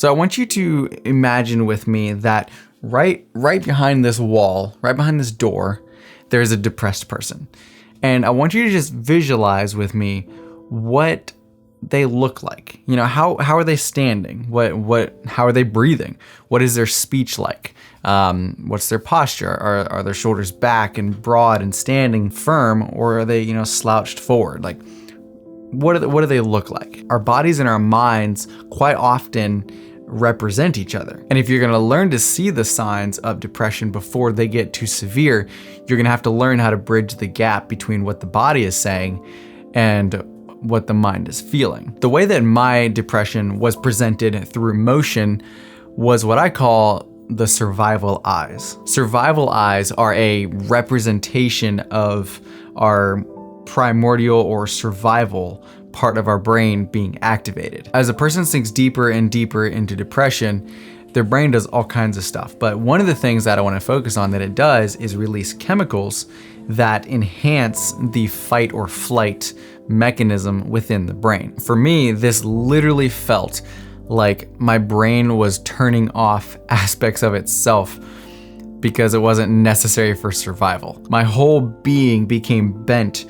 So I want you to imagine with me that right behind this wall, right behind this door, there's a depressed person. And I want you to just visualize with me what they look like. You know, how are they standing? How are they breathing? What is their speech like? What's their posture? Are their shoulders back and broad and standing firm, or are they, slouched forward? Like, what do they look like? Our bodies and our minds quite often represent each other. And if you're going to learn to see the signs of depression before they get too severe, you're going to have to learn how to bridge the gap between what the body is saying and what the mind is feeling. The way that my depression was presented through motion was what I call the survival eyes. Survival eyes are a representation of our primordial or survival part of our brain being activated. As a person sinks deeper and deeper into depression, their brain does all kinds of stuff. But one of the things that I want to focus on that it does is release chemicals that enhance the fight or flight mechanism within the brain. For me, this literally felt like my brain was turning off aspects of itself because it wasn't necessary for survival. My whole being became bent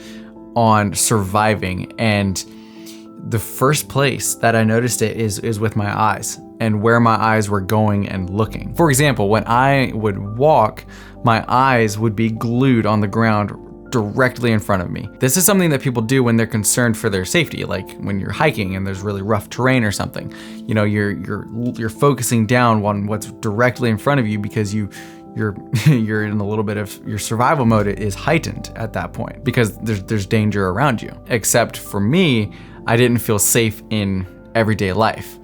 on surviving, and the first place that I noticed it is with my eyes and where my eyes were going and looking. For example, when I would walk, my eyes would be glued on the ground directly in front of me. This is something that people do when they're concerned for their safety, like when you're hiking and there's really rough terrain or something. You're focusing down on what's directly in front of you because you're in a little bit of your survival mode is heightened at that point because there's danger around you. Except for me, I didn't feel safe in everyday life,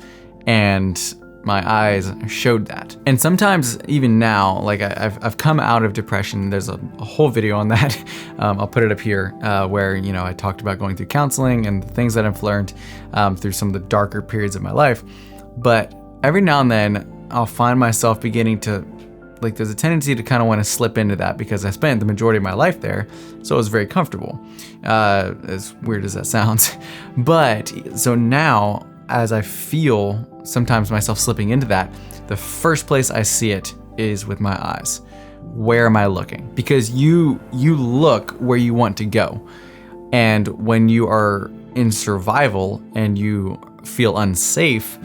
and my eyes showed that. And sometimes even now, like I've come out of depression. There's a whole video on that. I'll put it up here where I talked about going through counseling and the things that I've learned through some of the darker periods of my life. But every now and then I'll find myself beginning to, like, there's a tendency to kind of want to slip into that because I spent the majority of my life there, so it was very comfortable, as weird as that sounds. But so now, as I feel sometimes myself slipping into that, the first place I see it is with my eyes. Where am I looking? Because you look where you want to go. And when you are in survival and you feel unsafe,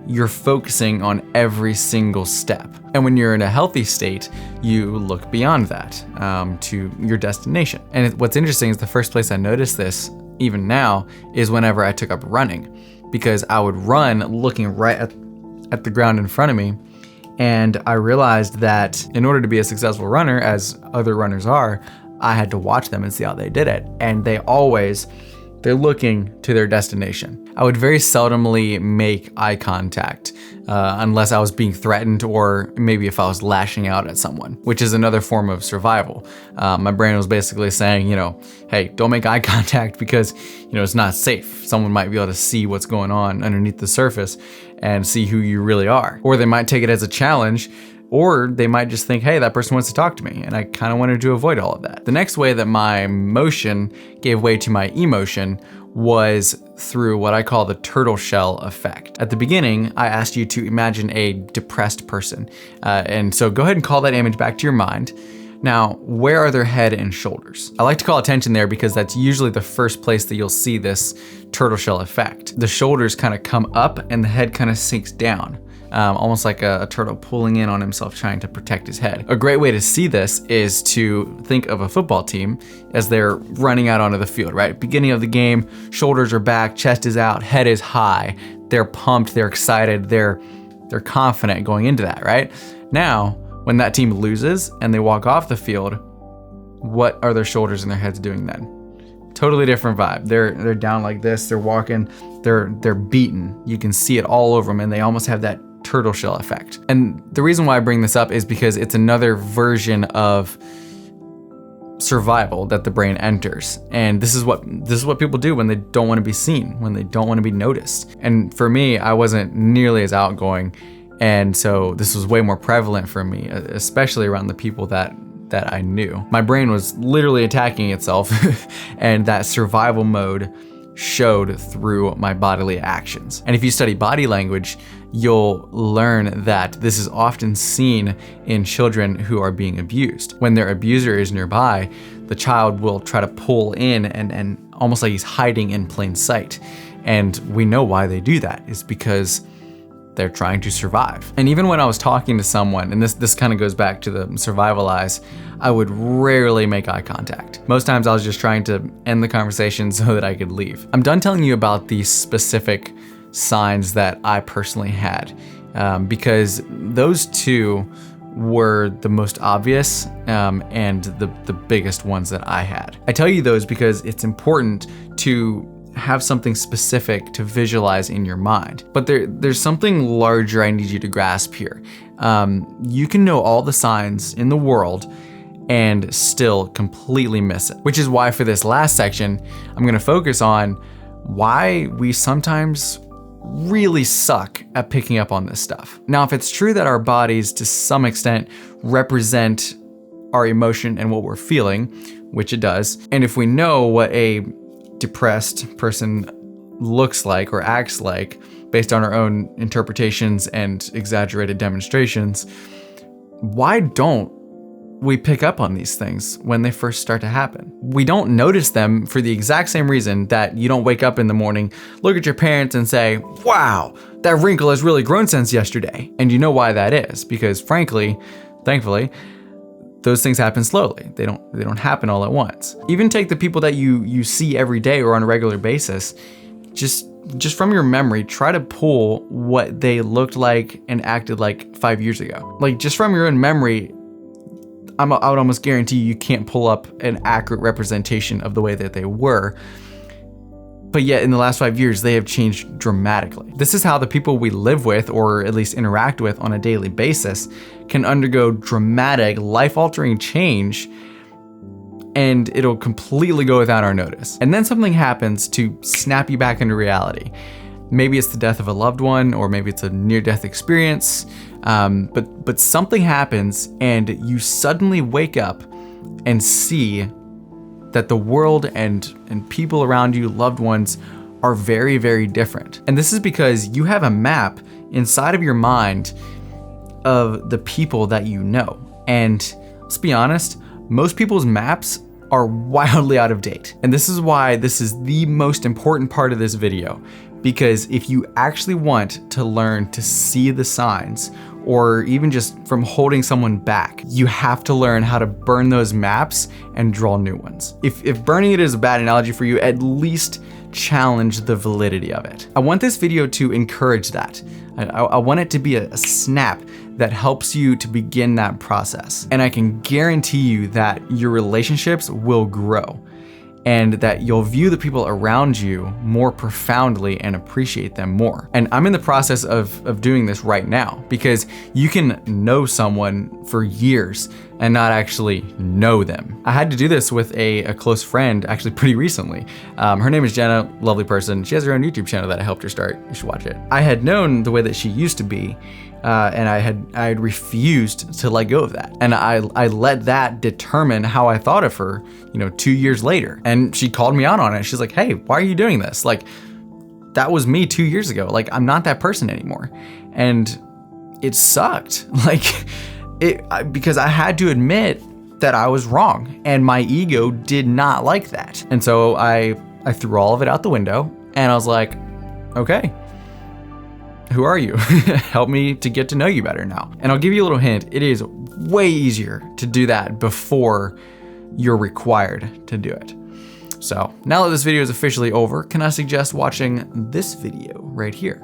you're focusing on every single step. And when you're in a healthy state, you look beyond that to your destination. And what's interesting is the first place I noticed this, even now, is whenever I took up running. Because I would run looking right at the ground in front of me. And I realized that in order to be a successful runner, as other runners are, I had to watch them and see how they did it. And they're looking to their destination. I would very seldomly make eye contact unless I was being threatened or maybe if I was lashing out at someone, which is another form of survival. My brain was basically saying, hey, don't make eye contact because, it's not safe. Someone might be able to see what's going on underneath the surface and see who you really are. Or they might take it as a challenge, or they might just think, hey, that person wants to talk to me. And I kind of wanted to avoid all of that. The next way that my motion gave way to my emotion was through what I call the turtle shell effect. At the beginning, I asked you to imagine a depressed person. And so go ahead and call that image back to your mind. Now, where are their head and shoulders? I like to call attention there because that's usually the first place that you'll see this turtle shell effect. The shoulders kind of come up and the head kind of sinks down. Almost like a turtle pulling in on himself, trying to protect his head. A great way to see this is to think of a football team as they're running out onto the field, right? Beginning of the game, shoulders are back, chest is out, head is high. They're pumped, they're excited, they're confident going into that, right? Now, when that team loses and they walk off the field, what are their shoulders and their heads doing then? Totally different vibe. They're down like this, they're walking, they're beaten. You can see it all over them and they almost have that turtle shell effect. And the reason why I bring this up is because it's another version of survival that the brain enters. And this is what people do when they don't want to be seen, when they don't want to be noticed. And for me, I wasn't nearly as outgoing. And so this was way more prevalent for me, especially around the people that I knew. My brain was literally attacking itself and that survival mode showed through my bodily actions. And if you study body language, you'll learn that this is often seen in children who are being abused. When their abuser is nearby, the child will try to pull in and almost like he's hiding in plain sight. And we know why they do that. It's because they're trying to survive. And even when I was talking to someone, and this kind of goes back to the survival eyes, I would rarely make eye contact. Most times I was just trying to end the conversation so that I could leave. I'm done telling you about these specific signs that I personally had, because those two were the most obvious and the biggest ones that I had. I tell you those because it's important to have something specific to visualize in your mind. But there's something larger I need you to grasp here. You can know all the signs in the world and still completely miss it. Which is why for this last section, I'm gonna focus on why we sometimes really suck at picking up on this stuff. Now, if it's true that our bodies to some extent represent our emotion and what we're feeling, which it does, and if we know what a depressed person looks like or acts like based on our own interpretations and exaggerated demonstrations, why don't we pick up on these things when they first start to happen? We don't notice them for the exact same reason that you don't wake up in the morning, look at your parents and say, wow, that wrinkle has really grown since yesterday. And you know why that is, because frankly, thankfully, those things happen slowly. They don't happen all at once. Even take the people that you see every day or on a regular basis, just from your memory, try to pull what they looked like and acted like 5 years ago. Like just from your own memory, I would almost guarantee you can't pull up an accurate representation of the way that they were. But yet in the last 5 years, they have changed dramatically. This is how the people we live with, or at least interact with on a daily basis, can undergo dramatic, life-altering change, and it'll completely go without our notice. And then something happens to snap you back into reality. Maybe it's the death of a loved one, or maybe it's a near-death experience, but something happens and you suddenly wake up and see that the world and people around you, loved ones, are very, very different. And this is because you have a map inside of your mind of the people that you know. And let's be honest, most people's maps are wildly out of date. And this is why this is the most important part of this video, because if you actually want to learn to see the signs, or even just from holding someone back, you have to learn how to burn those maps and draw new ones. If burning it is a bad analogy for you, at least challenge the validity of it. I want this video to encourage that. I want it to be a snap that helps you to begin that process. And I can guarantee you that your relationships will grow, and that you'll view the people around you more profoundly and appreciate them more. And I'm in the process of doing this right now, because you can know someone for years and not actually know them. I had to do this with a close friend actually pretty recently. Her name is Jenna, lovely person. She has her own YouTube channel that I helped her start. You should watch it. I had known the way that she used to be, and I had refused to let go of that. And I let that determine how I thought of her, 2 years later. And she called me out on it. She's like, hey, why are you doing this? Like, that was me 2 years ago. Like, I'm not that person anymore. And it sucked. Because I had to admit that I was wrong, and my ego did not like that. And so I threw all of it out the window, and I was like, okay, who are you? Help me to get to know you better now. And I'll give you a little hint. It is way easier to do that before you're required to do it. So now that this video is officially over, can I suggest watching this video right here?